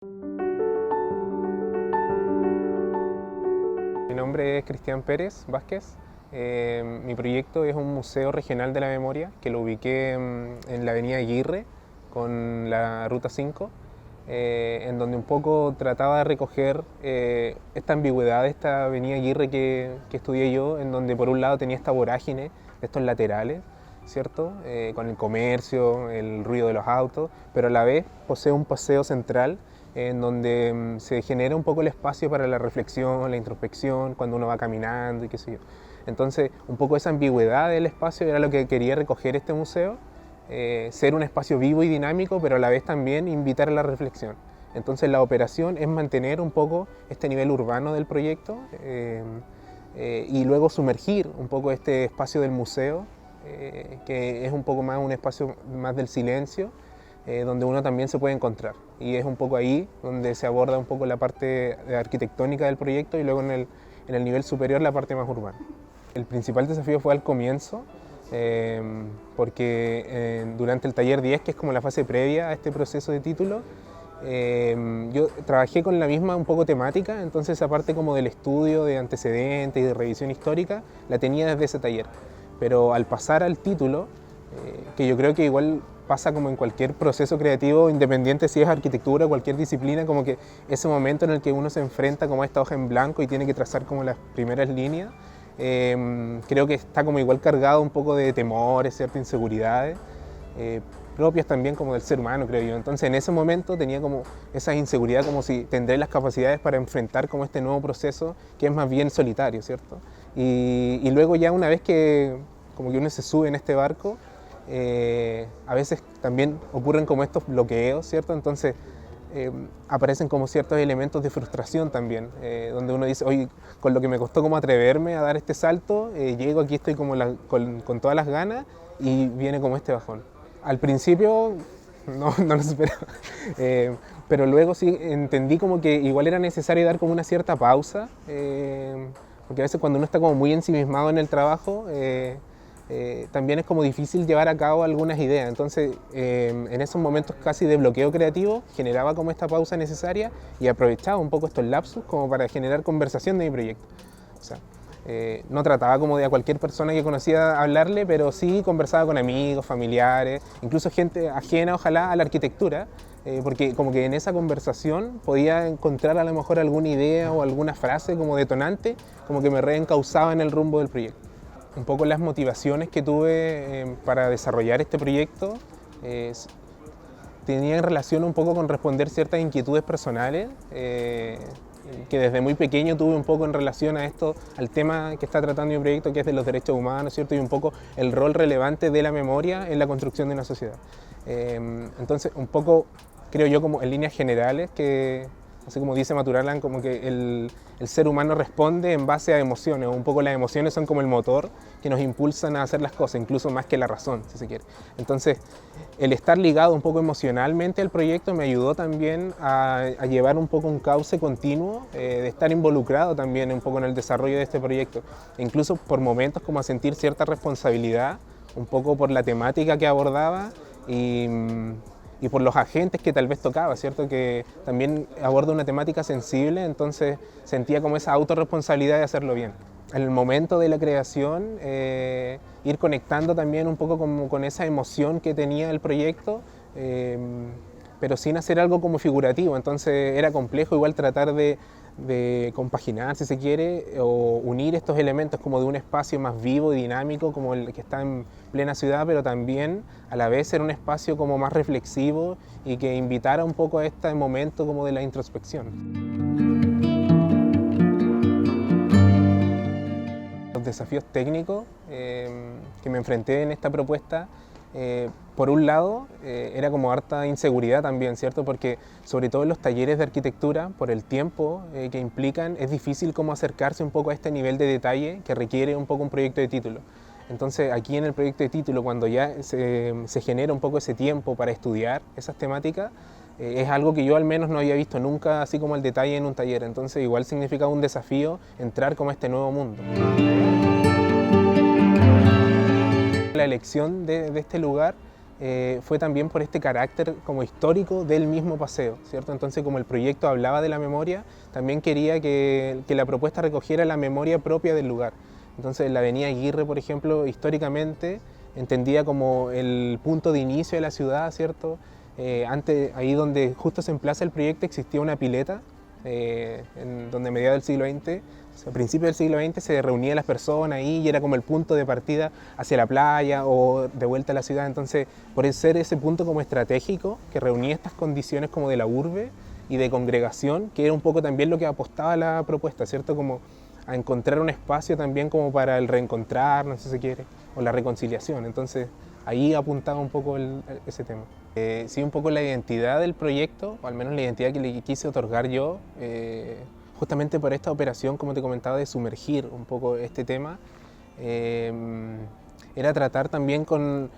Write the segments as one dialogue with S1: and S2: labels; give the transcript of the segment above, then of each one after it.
S1: Mi nombre es Cristian Pérez Vázquez. Mi proyecto es un museo regional de la memoria que lo ubiqué en la avenida Aguirre con la ruta 5, en donde un poco trataba de recoger esta ambigüedad de esta avenida Aguirre que estudié yo, en donde por un lado tenía esta vorágine de estos laterales, ¿cierto? Con el comercio, el ruido de los autos, pero a la vez posee un paseo central en donde se genera un poco el espacio para la reflexión, la introspección, cuando uno va caminando y qué sé yo. Entonces, un poco esa ambigüedad del espacio era lo que quería recoger este museo, ser un espacio vivo y dinámico, pero a la vez también invitar a la reflexión. Entonces, la operación es mantener un poco este nivel urbano del proyecto y luego sumergir un poco este espacio del museo, que es un poco más un espacio más del silencio, donde uno también se puede encontrar. Y es un poco ahí donde se aborda un poco la parte arquitectónica del proyecto y luego en el nivel superior la parte más urbana. El principal desafío fue al comienzo, porque durante el taller 10, que es como la fase previa a este proceso de título, yo trabajé con la misma un poco temática, entonces esa parte como del estudio de antecedentes y de revisión histórica la tenía desde ese taller. Pero al pasar al título, que yo creo que igual pasa como en cualquier proceso creativo, independiente si es arquitectura o cualquier disciplina, como que ese momento en el que uno se enfrenta como a esta hoja en blanco y tiene que trazar como las primeras líneas, creo que está como igual cargado un poco de temores, ciertas inseguridades, propias también como del ser humano, creo yo. Entonces en ese momento tenía como esa inseguridad, como si tendré las capacidades para enfrentar como este nuevo proceso que es más bien solitario, ¿cierto? Y luego ya una vez que como que uno se sube en este barco, a veces también ocurren como estos bloqueos, ¿cierto? Entonces aparecen como ciertos elementos de frustración también, donde uno dice, oye, con lo que me costó como atreverme a dar este salto, llego aquí, estoy como con todas las ganas y viene como este bajón. Al principio no lo esperaba, pero luego sí entendí como que igual era necesario dar como una cierta pausa, porque a veces cuando uno está como muy ensimismado en el trabajo, también es como difícil llevar a cabo algunas ideas. Entonces, en esos momentos casi de bloqueo creativo, generaba como esta pausa necesaria y aprovechaba un poco estos lapsus como para generar conversación de mi proyecto. O sea, no trataba como de a cualquier persona que conocía hablarle, pero sí conversaba con amigos, familiares, incluso gente ajena, ojalá, a la arquitectura, porque como que en esa conversación podía encontrar a lo mejor alguna idea o alguna frase como detonante, como que me reencauzaba en el rumbo del proyecto. Un poco las motivaciones que tuve para desarrollar este proyecto tenían relación un poco con responder ciertas inquietudes personales que desde muy pequeño tuve un poco en relación a esto, al tema que está tratando mi proyecto, que es de los derechos humanos, ¿cierto? Y un poco el rol relevante de la memoria en la construcción de una sociedad. Entonces, un poco, creo yo, como en líneas generales, que así como dice Maturana, como que el ser humano responde en base a emociones, un poco las emociones son como el motor que nos impulsan a hacer las cosas, incluso más que la razón, si se quiere. Entonces, el estar ligado un poco emocionalmente al proyecto me ayudó también a llevar un poco un cauce continuo, de estar involucrado también un poco en el desarrollo de este proyecto, e incluso por momentos como a sentir cierta responsabilidad, un poco por la temática que abordaba y por los agentes que tal vez tocaba, ¿cierto? Que también aborda una temática sensible, entonces sentía como esa autorresponsabilidad de hacerlo bien. En el momento de la creación, ir conectando también un poco como con esa emoción que tenía el proyecto, pero sin hacer algo como figurativo, entonces era complejo igual tratar de compaginar, si se quiere, o unir estos elementos como de un espacio más vivo y dinámico como el que está en plena ciudad, pero también a la vez ser un espacio como más reflexivo y que invitara un poco a este momento como de la introspección. Los desafíos técnicos que me enfrenté en esta propuesta, por un lado, era como harta inseguridad también, ¿cierto? Porque sobre todo en los talleres de arquitectura, por el tiempo que implican, es difícil como acercarse un poco a este nivel de detalle que requiere un poco un proyecto de título. Entonces aquí en el proyecto de título, cuando ya se genera un poco ese tiempo para estudiar esas temáticas, es algo que yo al menos no había visto nunca así como el detalle en un taller, entonces igual significa un desafío entrar como a este nuevo mundo. La elección de este lugar fue también por este carácter como histórico del mismo paseo, ¿cierto? Entonces, como el proyecto hablaba de la memoria, también quería que la propuesta recogiera la memoria propia del lugar. Entonces, la avenida Aguirre, por ejemplo, históricamente entendía como el punto de inicio de la ciudad, ¿cierto? Antes, ahí donde justo se emplaza el proyecto, existía una pileta, donde a mediados del siglo XX, o sea, a principios del siglo XX, se reunían las personas ahí y era como el punto de partida hacia la playa o de vuelta a la ciudad. Entonces, por ser ese punto como estratégico, que reunía estas condiciones como de la urbe y de congregación, que era un poco también lo que apostaba la propuesta, ¿cierto? Como a encontrar un espacio también como para el reencontrar, no sé si se quiere, o la reconciliación. Entonces, ahí apuntaba un poco ese tema. Sí, un poco la identidad del proyecto, o al menos la identidad que le quise otorgar yo, justamente por esta operación, como te comentaba, de sumergir un poco este tema, era tratar también con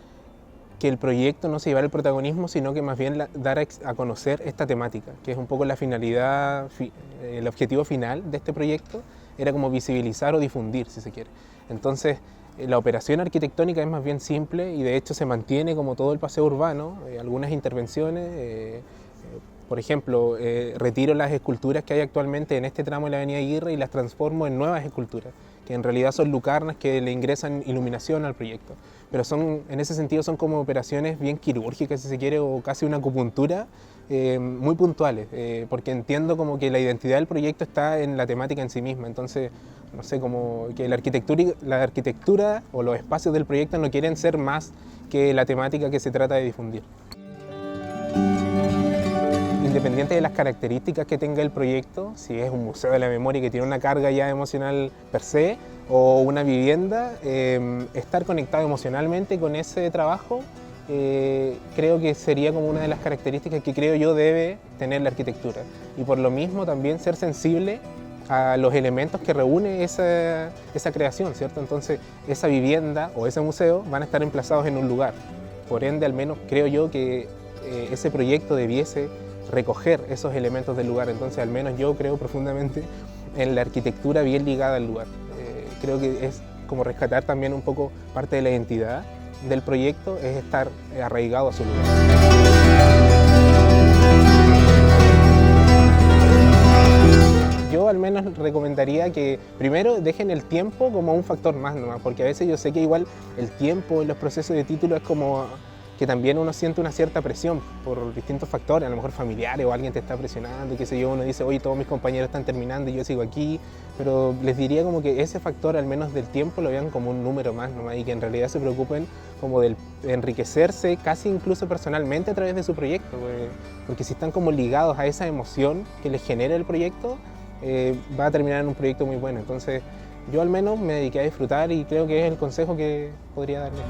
S1: que el proyecto no se llevara el protagonismo, sino que más bien dar a conocer esta temática, que es un poco la finalidad, el objetivo final de este proyecto, era como visibilizar o difundir, si se quiere. Entonces, la operación arquitectónica es más bien simple y de hecho se mantiene como todo el paseo urbano, algunas intervenciones, por ejemplo, retiro las esculturas que hay actualmente en este tramo de la avenida Aguirre y las transformo en nuevas esculturas, que en realidad son lucarnas que le ingresan iluminación al proyecto. Pero en ese sentido son como operaciones bien quirúrgicas, si se quiere, o casi una acupuntura, muy puntuales, porque entiendo como que la identidad del proyecto está en la temática en sí misma. Entonces, no sé, como que la arquitectura o los espacios del proyecto no quieren ser más que la temática que se trata de difundir. Independiente de las características que tenga el proyecto, si es un museo de la memoria que tiene una carga ya emocional per se, o una vivienda, estar conectado emocionalmente con ese trabajo, creo que sería como una de las características que creo yo debe tener la arquitectura. Y por lo mismo también ser sensible a los elementos que reúne esa creación, ¿cierto? Entonces, esa vivienda o ese museo van a estar emplazados en un lugar. Por ende, al menos creo yo que ese proyecto debiese recoger esos elementos del lugar. Entonces, al menos yo creo profundamente en la arquitectura bien ligada al lugar. Creo que es como rescatar también un poco parte de la identidad del proyecto, es estar arraigado a su lugar. Yo al menos recomendaría que primero dejen el tiempo como un factor más nomás, porque a veces yo sé que igual el tiempo en los procesos de título es como que también uno siente una cierta presión por distintos factores, a lo mejor familiares o alguien te está presionando, qué sé yo, uno dice, oye, todos mis compañeros están terminando y yo sigo aquí, pero les diría como que ese factor, al menos del tiempo, lo vean como un número más nomás y que en realidad se preocupen como de enriquecerse casi incluso personalmente a través de su proyecto, porque si están como ligados a esa emoción que les genera el proyecto, va a terminar en un proyecto muy bueno. Entonces, yo al menos me dediqué a disfrutar y creo que es el consejo que podría darle.